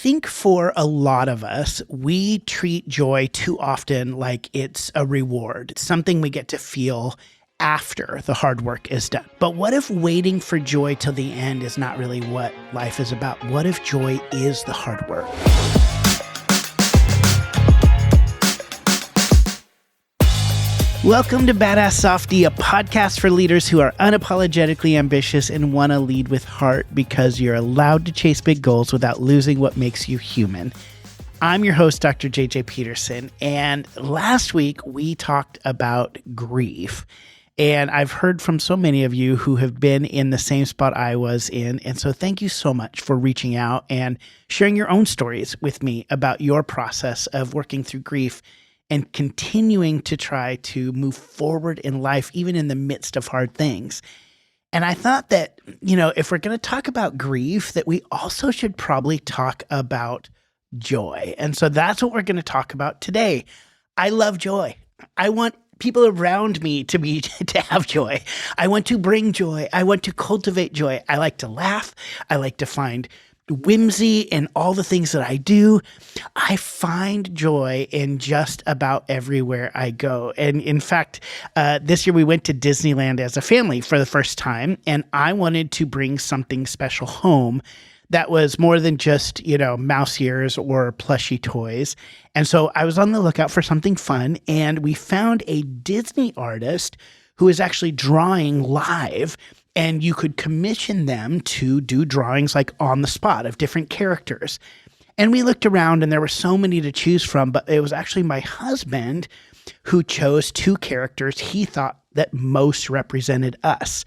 think for a lot of us, we treat joy too often like it's a reward, something we get to feel after the hard work is done. But what if waiting for joy till the end is not really what life is about? What if joy is the hard work? Welcome to Badass Softie, a podcast for leaders who are unapologetically ambitious and want to lead with heart because you're allowed to chase big goals without losing what makes you human. I'm your host, Dr. Peterson, and last week we talked about grief. And I've heard from so many of you who have been in the same spot I was in. And so thank you so much for reaching out and sharing your own stories with me about your process of working through grief and continuing to try to move forward in life, even in the midst of hard things. And I thought that, if we're going to talk about grief, that we also should probably talk about joy. And so that's what we're going to talk about today. I love joy. I want people around me to have joy. I want to bring joy. I want to cultivate joy. I like to laugh. I like to find whimsy in all the things that I do. I find joy in just about everywhere I go. And in fact, this year we went to Disneyland as a family for the first time, and I wanted to bring something special home that was more than just, mouse ears or plushy toys. And so I was on the lookout for something fun, and we found a Disney artist who is actually drawing live. And you could commission them to do drawings like on the spot of different characters. And we looked around and there were so many to choose from, but it was actually my husband who chose two characters he thought that most represented us.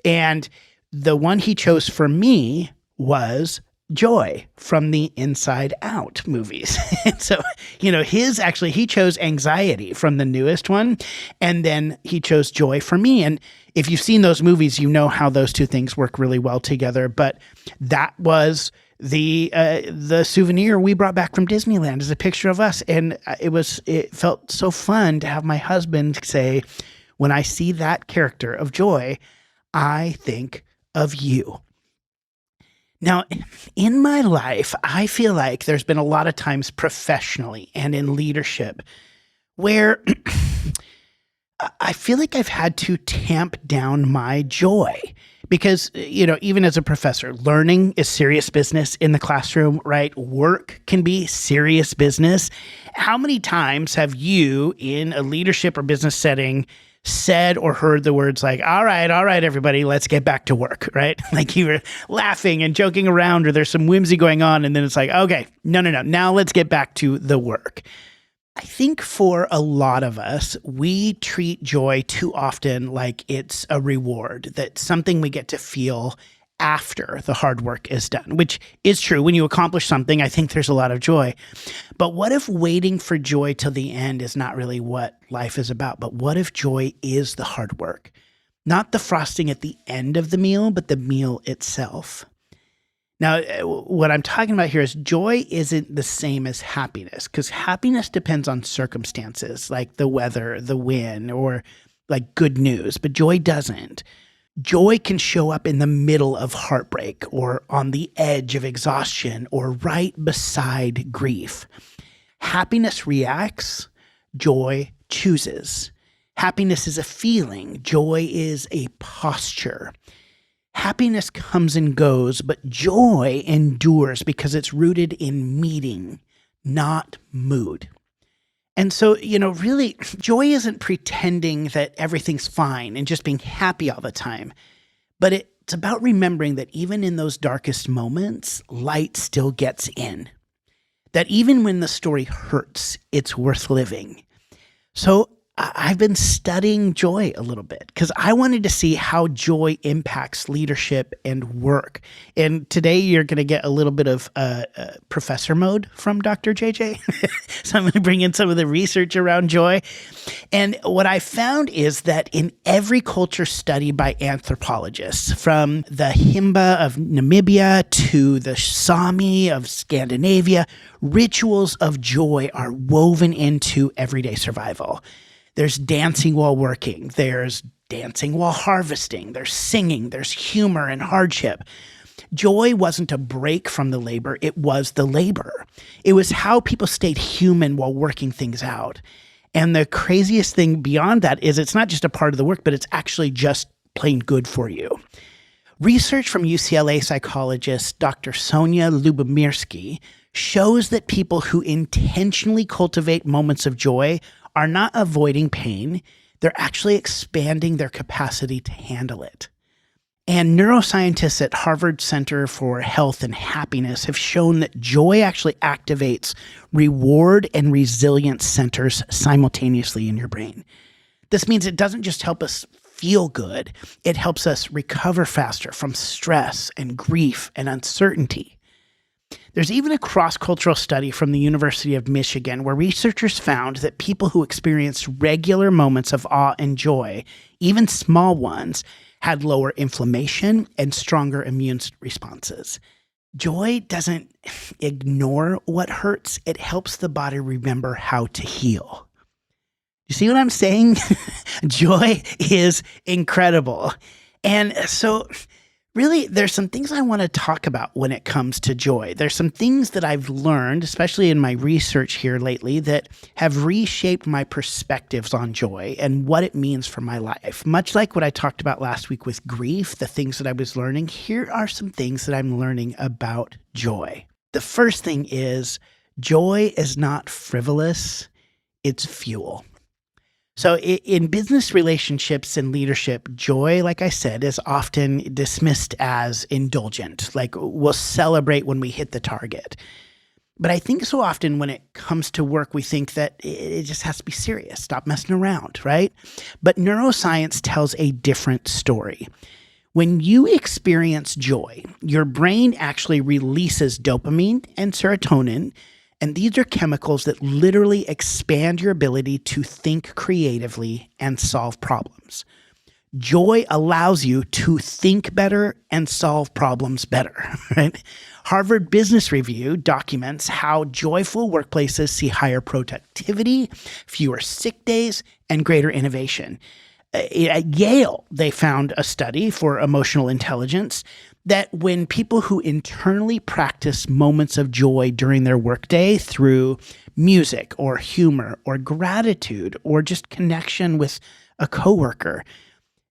And the one he chose for me was Joy from the Inside Out movies. And so, he chose Anxiety from the newest one, and then he chose Joy for me. And if you've seen those movies, you know how those two things work really well together. But that was the souvenir we brought back from Disneyland as a picture of us. And it felt so fun to have my husband say, when I see that character of Joy, I think of you. Now, in my life, I feel like there's been a lot of times professionally and in leadership where I feel like I've had to tamp down my joy because, even as a professor, learning is serious business in the classroom, right? Work can be serious business. How many times have you in a leadership or business setting said or heard the words like, all right, everybody, let's get back to work, right? Like you were laughing and joking around or there's some whimsy going on. And then it's like, okay, no. Now let's get back to the work. I think for a lot of us, we treat joy too often like it's a reward, that's something we get to feel after the hard work is done, which is true. When you accomplish something, I think there's a lot of joy. But what if waiting for joy till the end is not really what life is about? But what if joy is the hard work? Not the frosting at the end of the meal, but the meal itself. Now, what I'm talking about here is joy isn't the same as happiness, because happiness depends on circumstances like the weather, the wind, or like good news, but joy doesn't. Joy can show up in the middle of heartbreak or on the edge of exhaustion or right beside grief. Happiness reacts, joy chooses. Happiness is a feeling, joy is a posture. Happiness comes and goes, but joy endures because it's rooted in meaning, not mood. And so, really, joy isn't pretending that everything's fine and just being happy all the time. But it's about remembering that even in those darkest moments, light still gets in. That even when the story hurts, it's worth living. So I've been studying joy a little bit because I wanted to see how joy impacts leadership and work. And today you're going to get a little bit of professor mode from Dr. JJ. So I'm going to bring in some of the research around joy. And what I found is that in every culture study by anthropologists, from the Himba of Namibia to the Sami of Scandinavia, rituals of joy are woven into everyday survival. There's dancing while working. There's dancing while harvesting. There's singing. There's humor and hardship. joy wasn't a break from the labor, it was the labor. It was how people stayed human while working things out. And the craziest thing beyond that is it's not just a part of the work, but it's actually just plain good for you. Research from UCLA psychologist Dr. Sonia Lubomirsky shows that people who intentionally cultivate moments of joy are not avoiding pain, they're actually expanding their capacity to handle it. And neuroscientists at Harvard Center for Health and Happiness have shown that joy actually activates reward and resilience centers simultaneously in your brain. This means it doesn't just help us feel good, it helps us recover faster from stress and grief and uncertainty. There's even a cross-cultural study from the University of Michigan where researchers found that people who experienced regular moments of awe and joy, even small ones, had lower inflammation and stronger immune responses. Joy doesn't ignore what hurts, it helps the body remember how to heal. You see what I'm saying? Joy is incredible. And so really, there's some things I want to talk about when it comes to joy. There's some things that I've learned, especially in my research here lately, that have reshaped my perspectives on joy and what it means for my life. Much like what I talked about last week with grief, the things that I was learning, here are some things that I'm learning about joy. The first thing is joy is not frivolous, it's fuel. So in business relationships and leadership, joy, like I said, is often dismissed as indulgent, like we'll celebrate when we hit the target. But I think so often when it comes to work, we think that it just has to be serious, stop messing around, right? But neuroscience tells a different story. When you experience joy, your brain actually releases dopamine and serotonin. And these are chemicals that literally expand your ability to think creatively and solve problems. Joy allows you to think better and solve problems better, right? Harvard Business Review documents how joyful workplaces see higher productivity, fewer sick days, and greater innovation. At Yale, they found a study for emotional intelligence that when people who internally practice moments of joy during their workday through music or humor or gratitude or just connection with a coworker,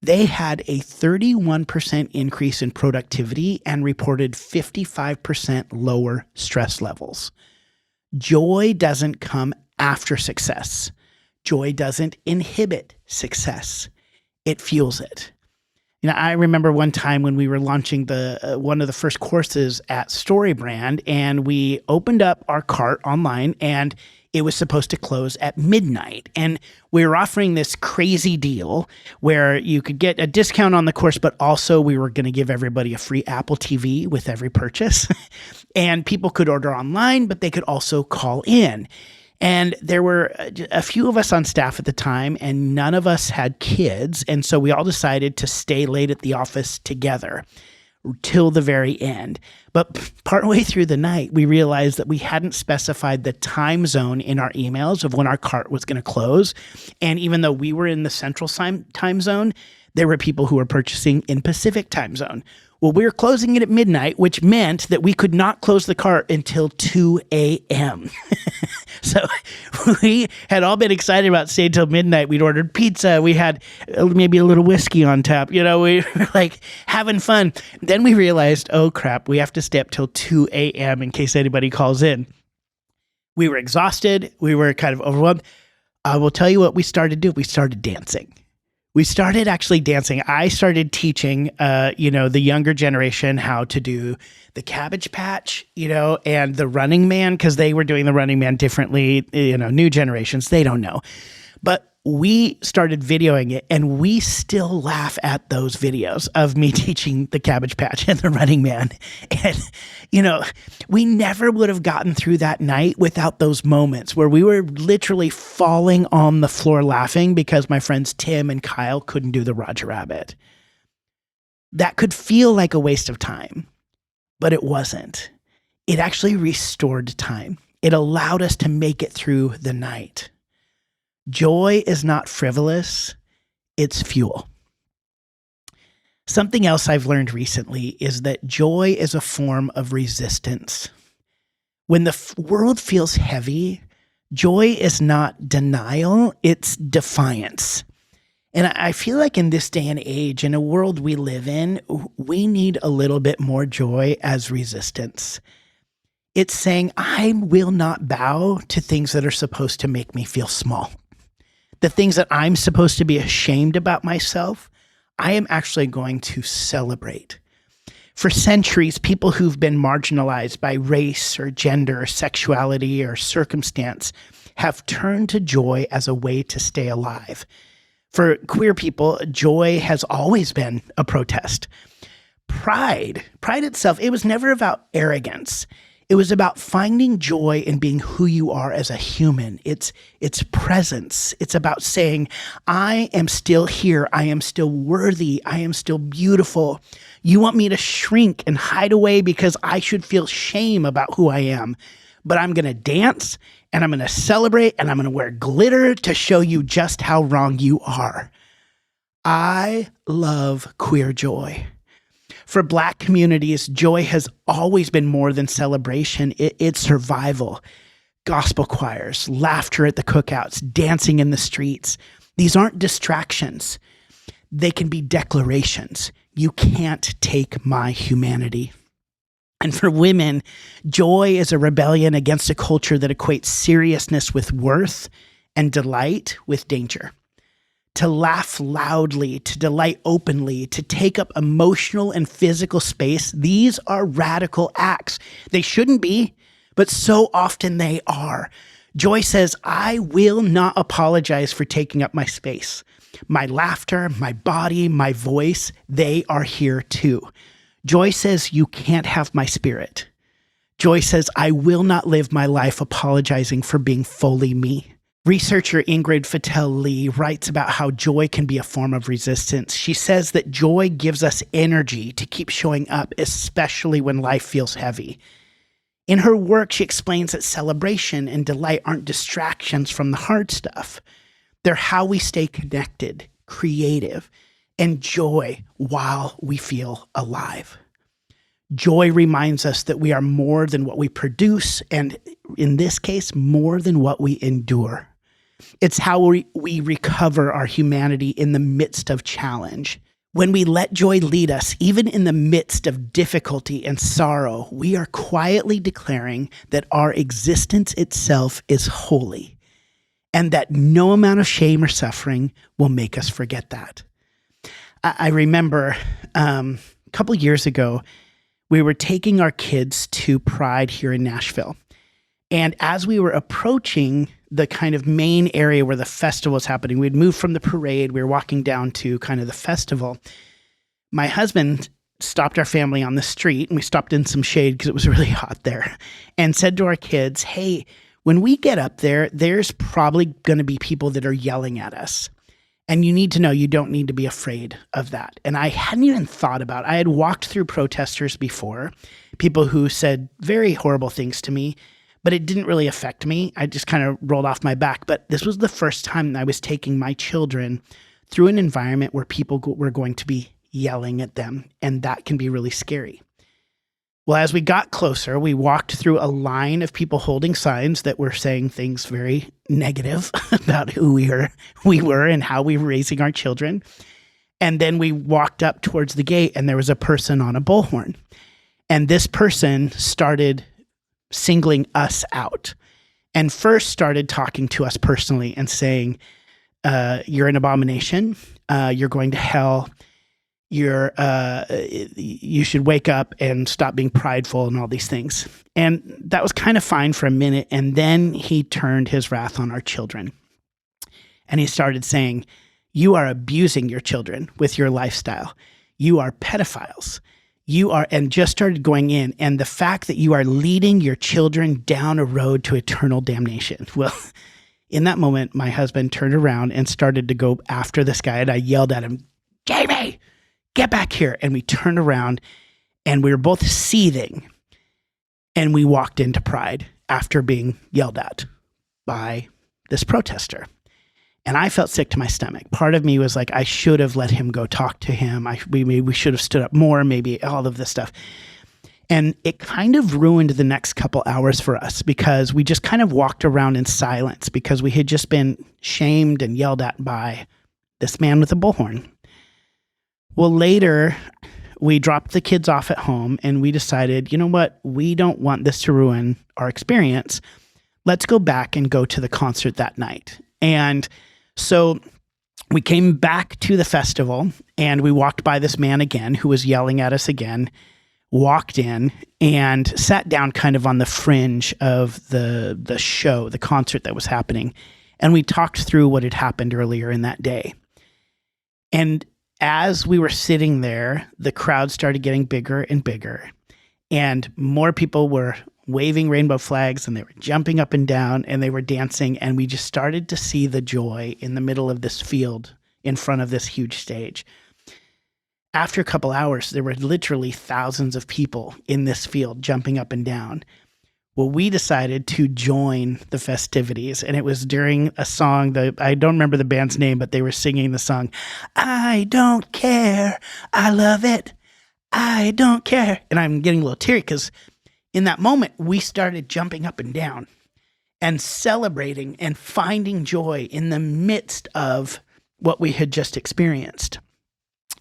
they had a 31% increase in productivity and reported 55% lower stress levels. Joy doesn't come after success. Joy doesn't inhibit success. It fuels it. You know, I remember one time when we were launching one of the first courses at StoryBrand, and we opened up our cart online, and it was supposed to close at midnight. And we were offering this crazy deal where you could get a discount on the course, but also we were going to give everybody a free Apple TV with every purchase. And people could order online, but they could also call in. And there were a few of us on staff at the time, and none of us had kids. And so we all decided to stay late at the office together till the very end. But partway through the night, we realized that we hadn't specified the time zone in our emails of when our cart was going to close. And even though we were in the central time zone, there were people who were purchasing in Pacific time zone. Well, we were closing it at midnight, which meant that we could not close the cart until 2 a.m. So we had all been excited about staying till midnight. We'd ordered pizza. We had maybe a little whiskey on tap. You know, we were like having fun. Then we realized, oh crap, we have to stay up till 2 a.m. in case anybody calls in. We were exhausted. We were kind of overwhelmed. I will tell you what we started to do. We started dancing. We started actually dancing. I started teaching, the younger generation how to do the Cabbage Patch, and the Running Man, because they were doing the Running Man differently. New generations, they don't know. But we started videoing it, and we still laugh at those videos of me teaching the Cabbage Patch and the Running Man. And, we never would have gotten through that night without those moments where we were literally falling on the floor laughing because my friends Tim and Kyle couldn't do the Roger Rabbit. That could feel like a waste of time, but it wasn't. It actually restored time. It allowed us to make it through the night. Joy is not frivolous, it's fuel. Something else I've learned recently is that joy is a form of resistance. When the world feels heavy, joy is not denial, it's defiance. And I feel like in this day and age, in a world we live in, we need a little bit more joy as resistance. It's saying, I will not bow to things that are supposed to make me feel small. The things that I'm supposed to be ashamed about myself, I am actually going to celebrate. For centuries, people who've been marginalized by race or gender or sexuality or circumstance have turned to joy as a way to stay alive. For queer people, joy has always been a protest. Pride itself, it was never about arrogance. It was about finding joy in being who you are as a human. It's presence. It's about saying, I am still here. I am still worthy. I am still beautiful. You want me to shrink and hide away because I should feel shame about who I am. But I'm going to dance and I'm going to celebrate and I'm going to wear glitter to show you just how wrong you are. I love queer joy. For Black communities, joy has always been more than celebration. It's survival. Gospel choirs, laughter at the cookouts, dancing in the streets. These aren't distractions. They can be declarations. You can't take my humanity. And for women, joy is a rebellion against a culture that equates seriousness with worth and delight with danger. To laugh loudly, to delight openly, to take up emotional and physical space, these are radical acts. They shouldn't be, but so often they are. Joy says, I will not apologize for taking up my space. My laughter, my body, my voice, they are here too. Joy says, you can't have my spirit. Joy says, I will not live my life apologizing for being fully me. Researcher Ingrid Fattel-Lee writes about how joy can be a form of resistance. She says that joy gives us energy to keep showing up, especially when life feels heavy. In her work, she explains that celebration and delight aren't distractions from the hard stuff. They're how we stay connected, creative, and joy while we feel alive. Joy reminds us that we are more than what we produce, and in this case, more than what we endure. It's how we recover our humanity in the midst of challenge. When we let joy lead us, even in the midst of difficulty and sorrow, we are quietly declaring that our existence itself is holy, and that no amount of shame or suffering will make us forget that. I remember a couple years ago, we were taking our kids to Pride here in Nashville. And as we were approaching the kind of main area where the festival was happening, we'd moved from the parade, we were walking down to kind of the festival. My husband stopped our family on the street, and we stopped in some shade because it was really hot there, and said to our kids, hey, when we get up there, there's probably going to be people that are yelling at us. And you need to know you don't need to be afraid of that. And I hadn't even thought about it. I had walked through protesters before, people who said very horrible things to me, but it didn't really affect me. I just kind of rolled off my back. But this was the first time I was taking my children through an environment where people were going to be yelling at them, and that can be really scary. Well, as we got closer, we walked through a line of people holding signs that were saying things very negative about who we were and how we were raising our children. And then we walked up towards the gate, and there was a person on a bullhorn. And this person started singling us out, and first started talking to us personally and saying, you're an abomination. You're going to hell. You should wake up and stop being prideful and all these things. And that was kind of fine for a minute. And then he turned his wrath on our children. And he started saying, you are abusing your children with your lifestyle. You are pedophiles. And just started going in. And the fact that you are leading your children down a road to eternal damnation. Well, in that moment, my husband turned around and started to go after this guy. And I yelled at him, Jamie, get back here. And we turned around and we were both seething. And we walked into Pride after being yelled at by this protester. And I felt sick to my stomach. Part of me was like, I should have let him go talk to him. We should have stood up more, maybe all of this stuff. And it kind of ruined the next couple hours for us because we just kind of walked around in silence because we had just been shamed and yelled at by this man with a bullhorn. Well, later we dropped the kids off at home and we decided, you know what? We don't want this to ruin our experience. Let's go back and go to the concert that night. And so we came back to the festival and we walked by this man again who was yelling at us again, walked in and sat down kind of on the fringe of the show, the concert that was happening. And we talked through what had happened earlier in that day. And as we were sitting there, the crowd started getting bigger and bigger. And more people were waving rainbow flags and they were jumping up and down and they were dancing. And we just started to see the joy in the middle of this field in front of this huge stage. After a couple hours, there were literally thousands of people in this field jumping up and down. Well, we decided to join the festivities, and it was during a song that I don't remember the band's name, but they were singing the song, I don't care, I love it, I don't care. And I'm getting a little teary because in that moment, we started jumping up and down and celebrating and finding joy in the midst of what we had just experienced.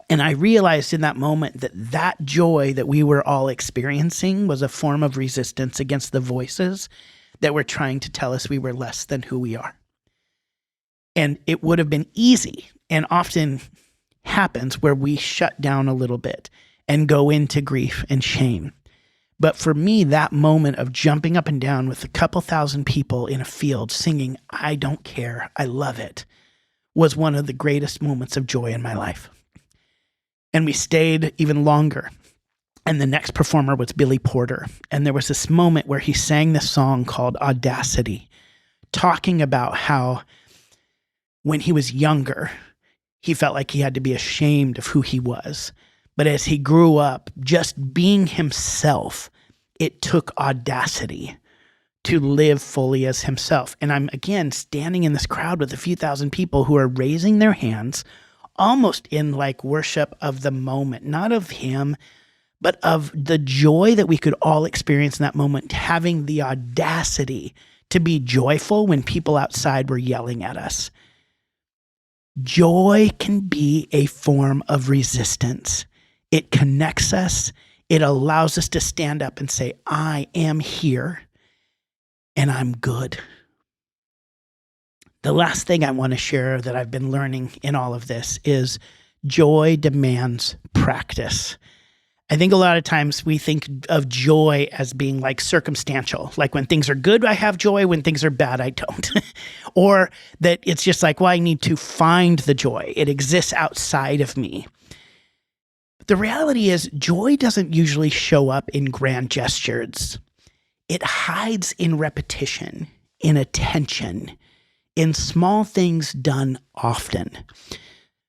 And I realized in that moment that that joy that we were all experiencing was a form of resistance against the voices that were trying to tell us we were less than who we are. And it would have been easy, and often happens, where we shut down a little bit and go into grief and shame. But for me, that moment of jumping up and down with a couple thousand people in a field singing, I don't care, I love it, was one of the greatest moments of joy in my life. And we stayed even longer. And the next performer was Billy Porter. And there was this moment where he sang this song called Audacity, talking about how when he was younger, he felt like he had to be ashamed of who he was. But as he grew up, just being himself, it took audacity to live fully as himself. And I'm, again, standing in this crowd with a few thousand people who are raising their hands, almost in like worship of the moment, not of him, but of the joy that we could all experience in that moment, having the audacity to be joyful when people outside were yelling at us. Joy can be a form of resistance. It connects us. It allows us to stand up and say, I am here and I'm good. The last thing I want to share that I've been learning in all of this is joy demands practice. I think a lot of times we think of joy as being like circumstantial. Like when things are good, I have joy. When things are bad, I don't. Or that it's just like, well, I need to find the joy. It exists outside of me. But the reality is joy doesn't usually show up in grand gestures. It hides in repetition, in attention, in small things done often.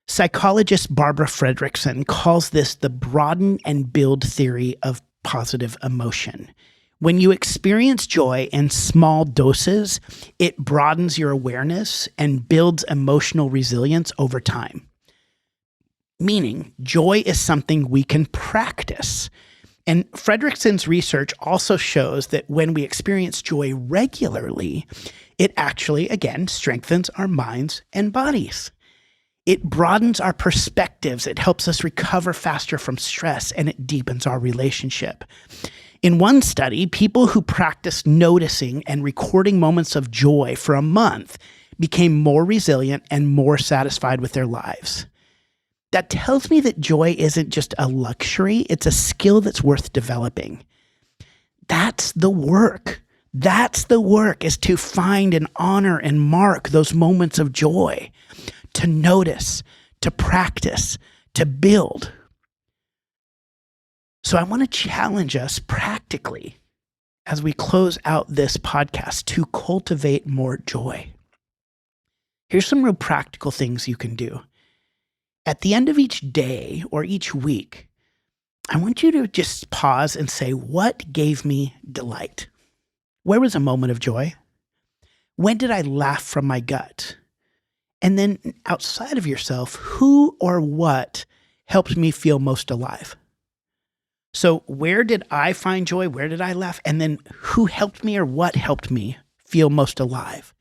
Psychologist Barbara Fredrickson calls this the broaden and build theory of positive emotion. When you experience joy in small doses, it broadens your awareness and builds emotional resilience over time. Meaning, joy is something we can practice. And Fredrickson's research also shows that when we experience joy regularly, it actually, again, strengthens our minds and bodies. It broadens our perspectives. It helps us recover faster from stress, and it deepens our relationship. In one study, people who practiced noticing and recording moments of joy for a month became more resilient and more satisfied with their lives. That tells me that joy isn't just a luxury, it's a skill that's worth developing. That's the work. That's the work, is to find and honor and mark those moments of joy, to notice, to practice, to build. So I want to challenge us practically as we close out this podcast to cultivate more joy. Here's some real practical things you can do. At the end of each day or each week, I want you to just pause and say, what gave me delight? Where was a moment of joy? When did I laugh from my gut? And then outside of yourself, who or what helped me feel most alive? So where did I find joy? Where did I laugh? And then who helped me or what helped me feel most alive?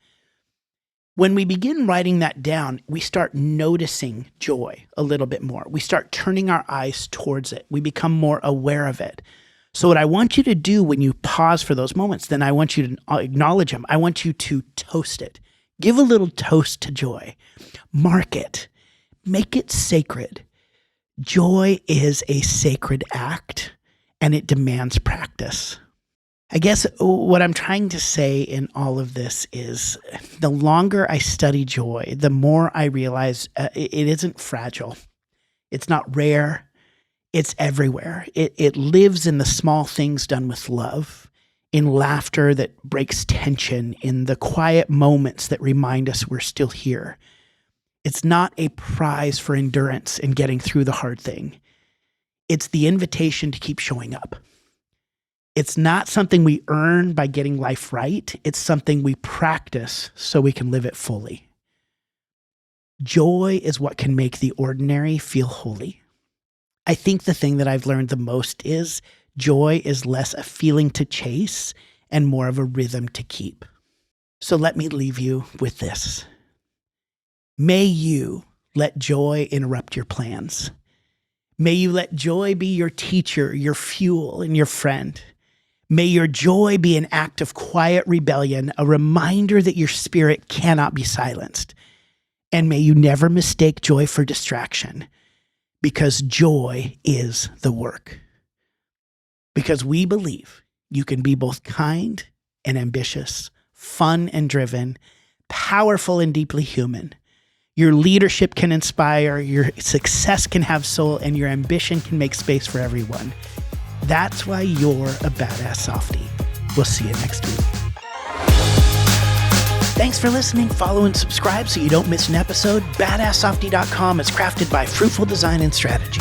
When we begin writing that down, we start noticing joy a little bit more. We start turning our eyes towards it. We become more aware of it. So what I want you to do when you pause for those moments, then I want you to acknowledge them. I want you to toast it. Give a little toast to joy. Mark it. Make it sacred. Joy is a sacred act, and it demands practice. I guess what I'm trying to say in all of this is the longer I study joy, the more I realize it isn't fragile. It's not rare. It's everywhere. It lives in the small things done with love, in laughter that breaks tension, in the quiet moments that remind us we're still here. It's not a prize for endurance in getting through the hard thing. It's the invitation to keep showing up. It's not something we earn by getting life right. It's something we practice so we can live it fully. Joy is what can make the ordinary feel holy. I think the thing that I've learned the most is joy is less a feeling to chase and more of a rhythm to keep. So let me leave you with this. May you let joy interrupt your plans. May you let joy be your teacher, your fuel, and your friend. May your joy be an act of quiet rebellion, a reminder that your spirit cannot be silenced. And may you never mistake joy for distraction, because joy is the work. Because we believe you can be both kind and ambitious, fun and driven, powerful and deeply human. Your leadership can inspire, your success can have soul, and your ambition can make space for everyone. That's why you're a Badass Softie. We'll see you next week. Thanks for listening. Follow and subscribe so you don't miss an episode. BadassSoftie.com is crafted by Fruitful Design and Strategy.